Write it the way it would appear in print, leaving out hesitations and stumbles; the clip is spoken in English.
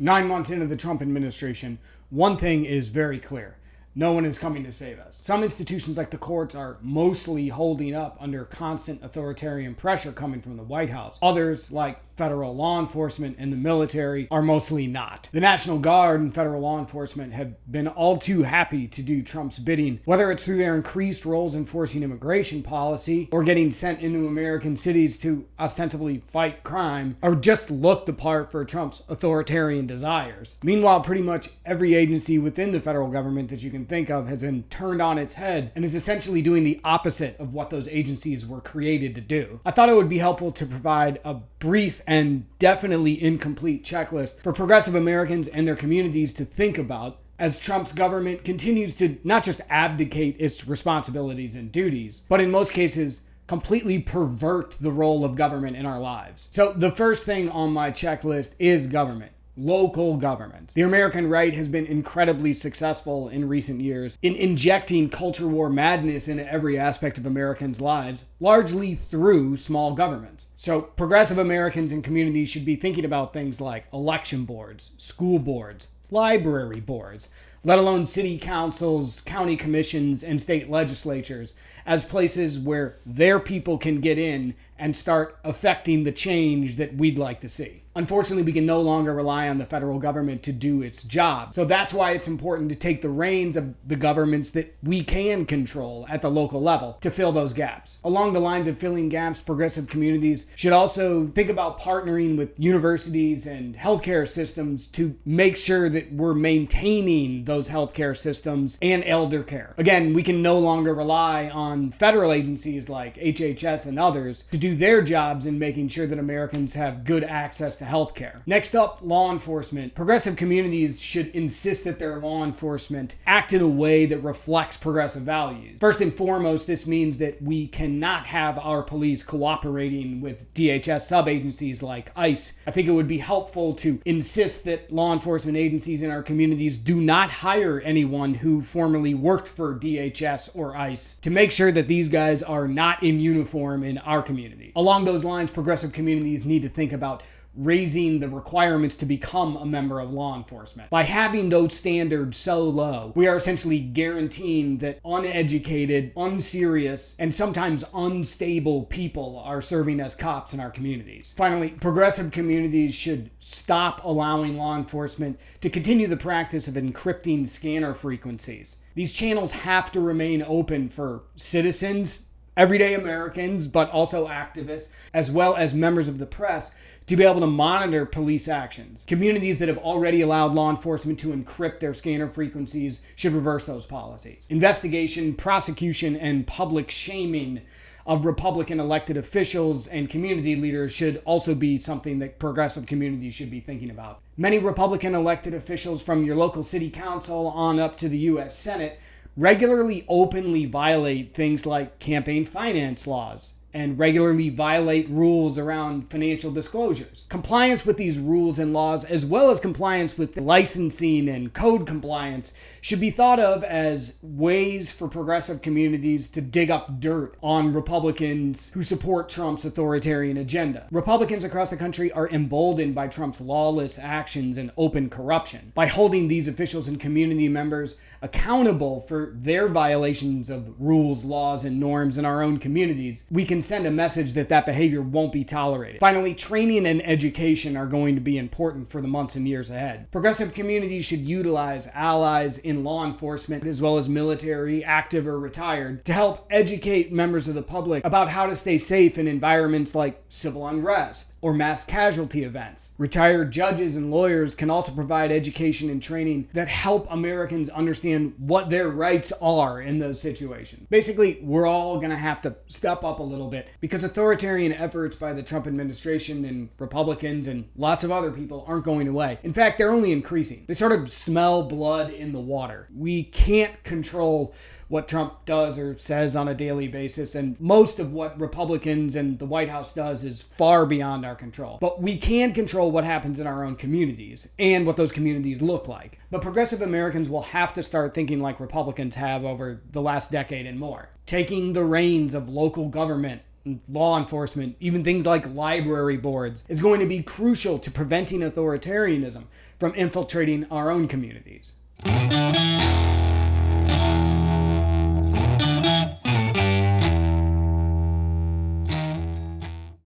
9 months into the Trump administration, one thing is very clear. No one is coming to save us. Some institutions like the courts are mostly holding up under constant authoritarian pressure coming from the White House. Others, like federal law enforcement and the military, are mostly not. The National Guard and federal law enforcement have been all too happy to do Trump's bidding, whether it's through their increased roles enforcing immigration policy, or getting sent into American cities to ostensibly fight crime, or just look the part for Trump's authoritarian desires. Meanwhile, pretty much every agency within the federal government that you can think of has been turned on its head and is essentially doing the opposite of what those agencies were created to do. I thought it would be helpful to provide a brief and definitely incomplete checklist for progressive Americans and their communities to think about as Trump's government continues to not just abdicate its responsibilities and duties, but in most cases completely pervert the role of government in our lives. So the first thing on my checklist is government. Local government. The American right has been incredibly successful in recent years in injecting culture war madness into every aspect of Americans' lives, largely through small governments. So progressive Americans and communities should be thinking about things like election boards, school boards, library boards, let alone city councils, county commissions, and state legislatures as places where their people can get in and start affecting the change that we'd like to see. Unfortunately, we can no longer rely on the federal government to do its job. So that's why it's important to take the reins of the governments that we can control at the local level to fill those gaps. Along the lines of filling gaps, progressive communities should also think about partnering with universities and healthcare systems to make sure that we're maintaining those healthcare systems and elder care. Again, we can no longer rely on federal agencies like FHFA and others to do their jobs in making sure that Americans have good access to healthcare. Next up, law enforcement. Progressive communities should insist that their law enforcement act in a way that reflects progressive values. First and foremost, this means that we cannot have our police cooperating with DHS sub-agencies like ICE. I think it would be helpful to insist that law enforcement agencies in our communities do not hire anyone who formerly worked for DHS or ICE to make sure that these guys are not in uniform in our community. Along those lines, progressive communities need to think about raising the requirements to become a member of law enforcement. By having those standards so low, we are essentially guaranteeing that uneducated, unserious, and sometimes unstable people are serving as cops in our communities. Finally, progressive communities should stop allowing law enforcement to continue the practice of encrypting scanner frequencies. These channels have to remain open for citizens, everyday Americans, but also activists, as well as members of the press, to be able to monitor police actions. Communities that have already allowed law enforcement to encrypt their scanner frequencies should reverse those policies. Investigation, prosecution, and public shaming of Republican elected officials and community leaders should also be something that progressive communities should be thinking about. Many Republican elected officials, from your local city council on up to the U.S. Senate, regularly openly violate things like campaign finance laws and regularly violate rules around financial disclosures. Compliance with these rules and laws, as well as compliance with licensing and code compliance, should be thought of as ways for progressive communities to dig up dirt on Republicans who support Trump's authoritarian agenda. Republicans across the country are emboldened by Trump's lawless actions and open corruption. By holding these officials and community members accountable for their violations of rules, laws, and norms in our own communities, we can send a message that that behavior won't be tolerated. Finally, training and education are going to be important for the months and years ahead. Progressive communities should utilize allies in law enforcement, as well as military, active or retired, to help educate members of the public about how to stay safe in environments like civil unrest or mass casualty events. Retired judges and lawyers can also provide education and training that help Americans understand what their rights are in those situations. Basically, we're all going to have to step up a little bit because authoritarian efforts by the Trump administration and Republicans and lots of other people aren't going away. In fact, they're only increasing. They sort of smell blood in the water. We can't control what Trump does or says on a daily basis, and most of what Republicans and the White House does is far beyond our control. But we can control what happens in our own communities and what those communities look like. But progressive Americans will have to start thinking like Republicans have over the last decade and more. Taking the reins of local government, law enforcement, even things like library boards, is going to be crucial to preventing authoritarianism from infiltrating our own communities.